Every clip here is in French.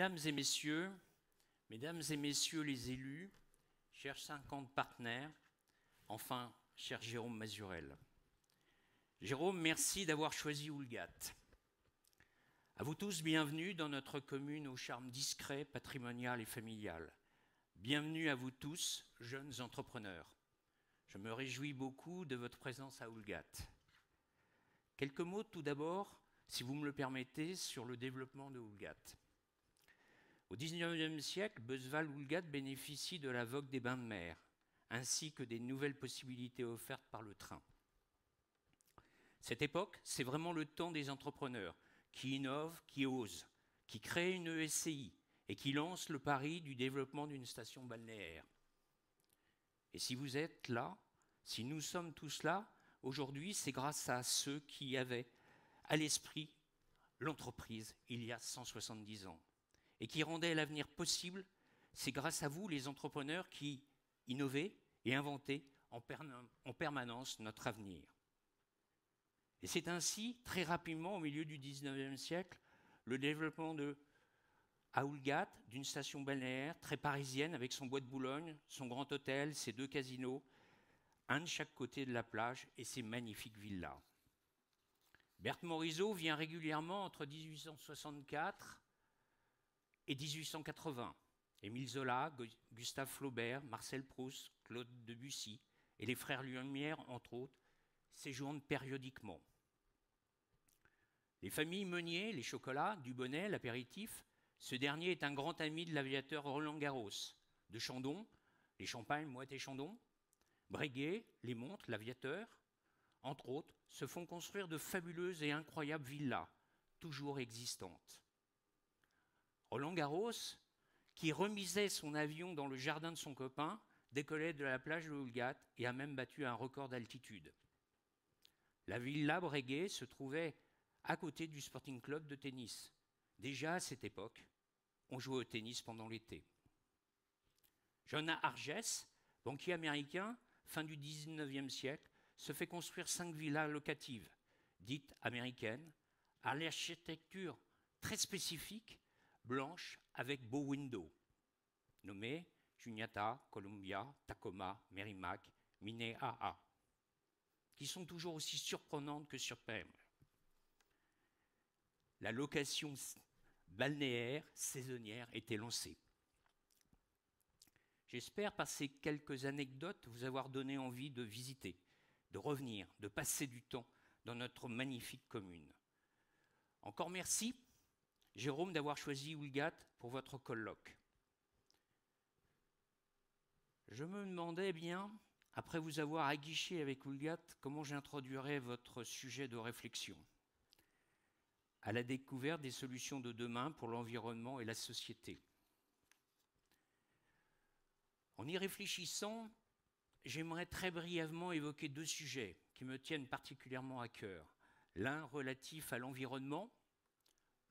Mesdames et messieurs les élus, chers 50 partenaires, enfin, cher Jérôme Mazurel. Jérôme, merci d'avoir choisi Houlgate. À vous tous, bienvenue dans notre commune au charme discret, patrimonial et familial. Bienvenue à vous tous, jeunes entrepreneurs. Je me réjouis beaucoup de votre présence à Houlgate. Quelques mots tout d'abord, si vous me le permettez, sur le développement de Houlgate. Au XIXe siècle, Beuzval-Houlgate bénéficie de la vogue des bains de mer, ainsi que des nouvelles possibilités offertes par le train. Cette époque, c'est vraiment le temps des entrepreneurs qui innovent, qui osent, qui créent une ESCI et qui lancent le pari du développement d'une station balnéaire. Et si vous êtes là, si nous sommes tous là, aujourd'hui, c'est grâce à ceux qui avaient à l'esprit l'entreprise il y a 170 ans et qui rendaient l'avenir possible. C'est grâce à vous, les entrepreneurs, qui innovez et inventez en permanence notre avenir. Et c'est ainsi, très rapidement, au milieu du XIXe siècle, le développement à Houlgate d'une station balnéaire très parisienne avec son bois de Boulogne, son grand hôtel, ses 2 casinos, un de chaque côté de la plage et ses magnifiques villas. Berthe Morisot vient régulièrement entre 1864 et 1880. Émile Zola, Gustave Flaubert, Marcel Proust, Claude Debussy et les frères Lumière, entre autres, séjournent périodiquement. Les familles Meunier, les chocolats, Dubonnet, l'apéritif, ce dernier est un grand ami de l'aviateur Roland Garros. De Chandon, les champagnes Moët et Chandon, Breguet, les montres, l'aviateur, entre autres, se font construire de fabuleuses et incroyables villas, toujours existantes. Roland Garros, qui remisait son avion dans le jardin de son copain, décollait de la plage de Houlgate et a même battu un record d'altitude. La villa Breguet se trouvait à côté du Sporting Club de tennis. Déjà à cette époque, on jouait au tennis pendant l'été. John Argès, banquier américain, fin du XIXe siècle, se fait construire 5 villas locatives, dites américaines, à l'architecture très spécifique, blanche avec beaux windows, nommées Juniata, Columbia, Tacoma, Merrimack, Minnehaha, qui sont toujours aussi surprenantes que superbes. La location balnéaire saisonnière était lancée. J'espère, par ces quelques anecdotes, vous avoir donné envie de visiter, de revenir, de passer du temps dans notre magnifique commune. Encore merci, Jérôme, d'avoir choisi Houlgate pour votre colloque. Je me demandais bien, après vous avoir aguiché avec Houlgate, comment j'introduirais votre sujet de réflexion à la découverte des solutions de demain pour l'environnement et la société. En y réfléchissant, j'aimerais très brièvement évoquer 2 sujets qui me tiennent particulièrement à cœur. L'un relatif à l'environnement,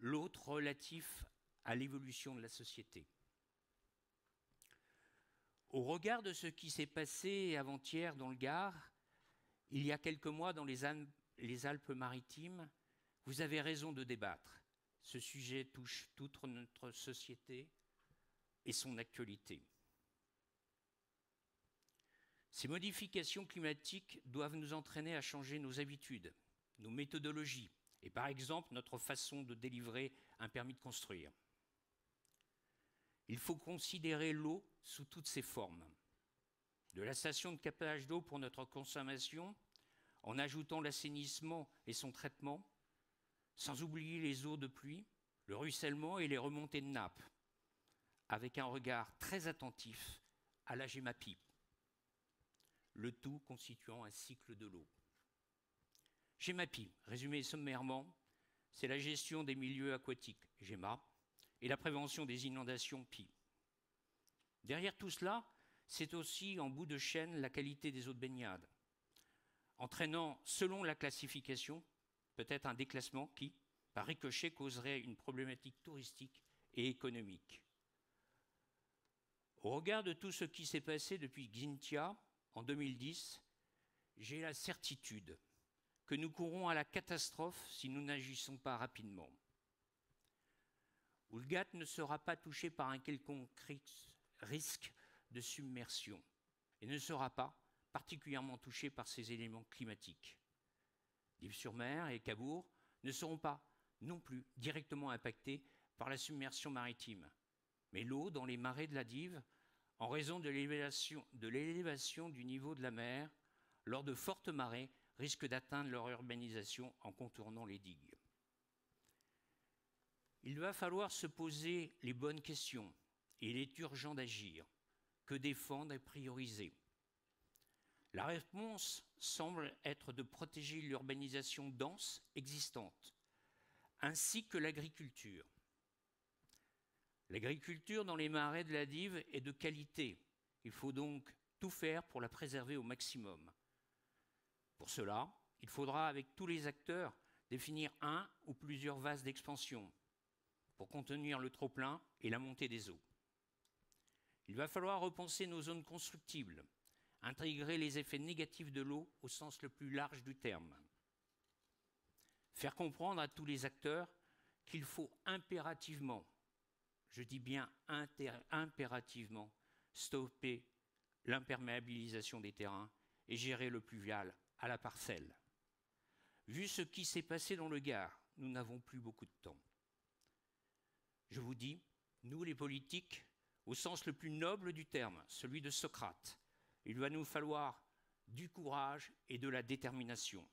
l'autre relatif à l'évolution de la société. Au regard de ce qui s'est passé avant-hier dans le Gard, il y a quelques mois dans les Alpes-Maritimes, vous avez raison de débattre. Ce sujet touche toute notre société et son actualité. Ces modifications climatiques doivent nous entraîner à changer nos habitudes, nos méthodologies et par exemple notre façon de délivrer un permis de construire. Il faut considérer l'eau sous toutes ses formes. De la station de captage d'eau pour notre consommation, en ajoutant l'assainissement et son traitement, sans oublier les eaux de pluie, le ruissellement et les remontées de nappes, avec un regard très attentif à la GEMAPI, le tout constituant un cycle de l'eau. GEMAPI, résumé sommairement, c'est la gestion des milieux aquatiques, GEMA, et la prévention des inondations, PI. Derrière tout cela, c'est aussi en bout de chaîne la qualité des eaux de baignade, entraînant, selon la classification, peut-être un déclassement qui, par ricochet, causerait une problématique touristique et économique. Au regard de tout ce qui s'est passé depuis Xintia, en 2010, j'ai la certitude que nous courons à la catastrophe si nous n'agissons pas rapidement. Oulgat ne sera pas touché par un quelconque risque de submersion et ne sera pas particulièrement touché par ces éléments climatiques. Dives-sur-Mer et Cabourg ne seront pas non plus directement impactés par la submersion maritime. Mais l'eau dans les marais de la Dive, en raison de l'élévation du niveau de la mer, lors de fortes marées, risque d'atteindre leur urbanisation en contournant les digues. Il va falloir se poser les bonnes questions et il est urgent d'agir. Que défendre et prioriser? La réponse semble être de protéger l'urbanisation dense existante, ainsi que l'agriculture. L'agriculture dans les marais de la Dive est de qualité. Il faut donc tout faire pour la préserver au maximum. Pour cela, il faudra, avec tous les acteurs, définir un ou plusieurs vases d'expansion pour contenir le trop-plein et la montée des eaux. Il va falloir repenser nos zones constructibles, intégrer les effets négatifs de l'eau au sens le plus large du terme. Faire comprendre à tous les acteurs qu'il faut impérativement, je dis bien impérativement, stopper l'imperméabilisation des terrains et gérer le pluvial à la parcelle. Vu ce qui s'est passé dans le Gard, nous n'avons plus beaucoup de temps. Je vous dis, nous les politiques, au sens le plus noble du terme, celui de Socrate, il va nous falloir du courage et de la détermination.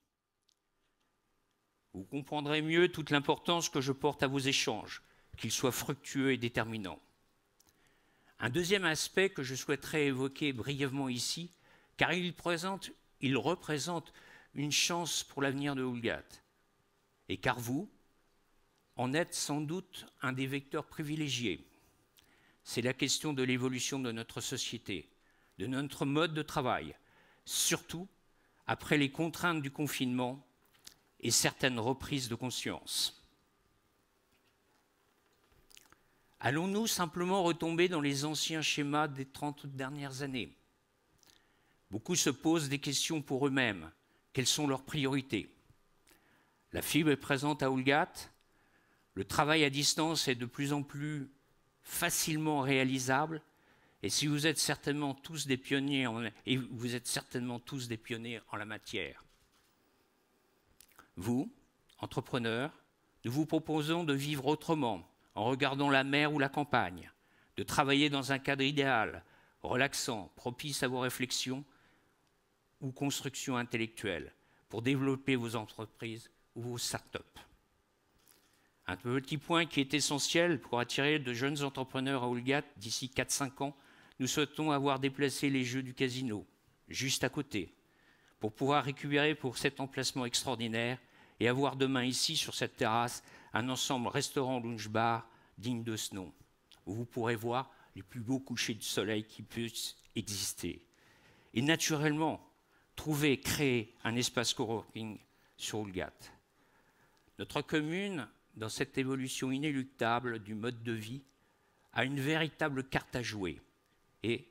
Vous comprendrez mieux toute l'importance que je porte à vos échanges, qu'ils soient fructueux et déterminants. Un deuxième aspect que je souhaiterais évoquer brièvement ici, car il représente une chance pour l'avenir de Oulgat, et car vous en êtes sans doute un des vecteurs privilégiés. C'est la question de l'évolution de notre société, de notre mode de travail, surtout après les contraintes du confinement et certaines reprises de conscience. Allons-nous simplement retomber dans les anciens schémas des 30 dernières années? Beaucoup se posent des questions pour eux-mêmes. Quelles sont leurs priorités? La fibre est présente à Oulgat. Le travail à distance est de plus en plus facilement réalisable. Et si vous êtes certainement tous des pionniers en la matière. Vous, entrepreneurs, nous vous proposons de vivre autrement, en regardant la mer ou la campagne, de travailler dans un cadre idéal, relaxant, propice à vos réflexions ou constructions intellectuelles, pour développer vos entreprises ou vos startups. Un petit point qui est essentiel pour attirer de jeunes entrepreneurs à Oulgat d'ici 4-5 ans, nous souhaitons avoir déplacé les jeux du casino, juste à côté, pour pouvoir récupérer pour cet emplacement extraordinaire et avoir demain ici, sur cette terrasse, un ensemble restaurant-lounge-bar digne de ce nom, où vous pourrez voir les plus beaux couchers de soleil qui puissent exister. Et naturellement, trouver et créer un espace coworking sur Oulgat. Notre commune, dans cette évolution inéluctable du mode de vie, a une véritable carte à jouer. Et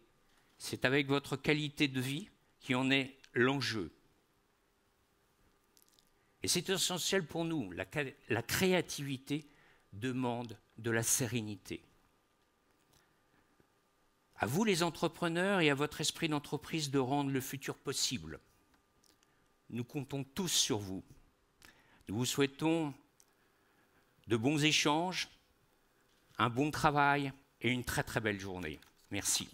c'est avec votre qualité de vie qui en est l'enjeu. Et c'est essentiel pour nous. La créativité demande de la sérénité. À vous les entrepreneurs et à votre esprit d'entreprise de rendre le futur possible. Nous comptons tous sur vous. Nous vous souhaitons de bons échanges, un bon travail et une très très belle journée. Merci.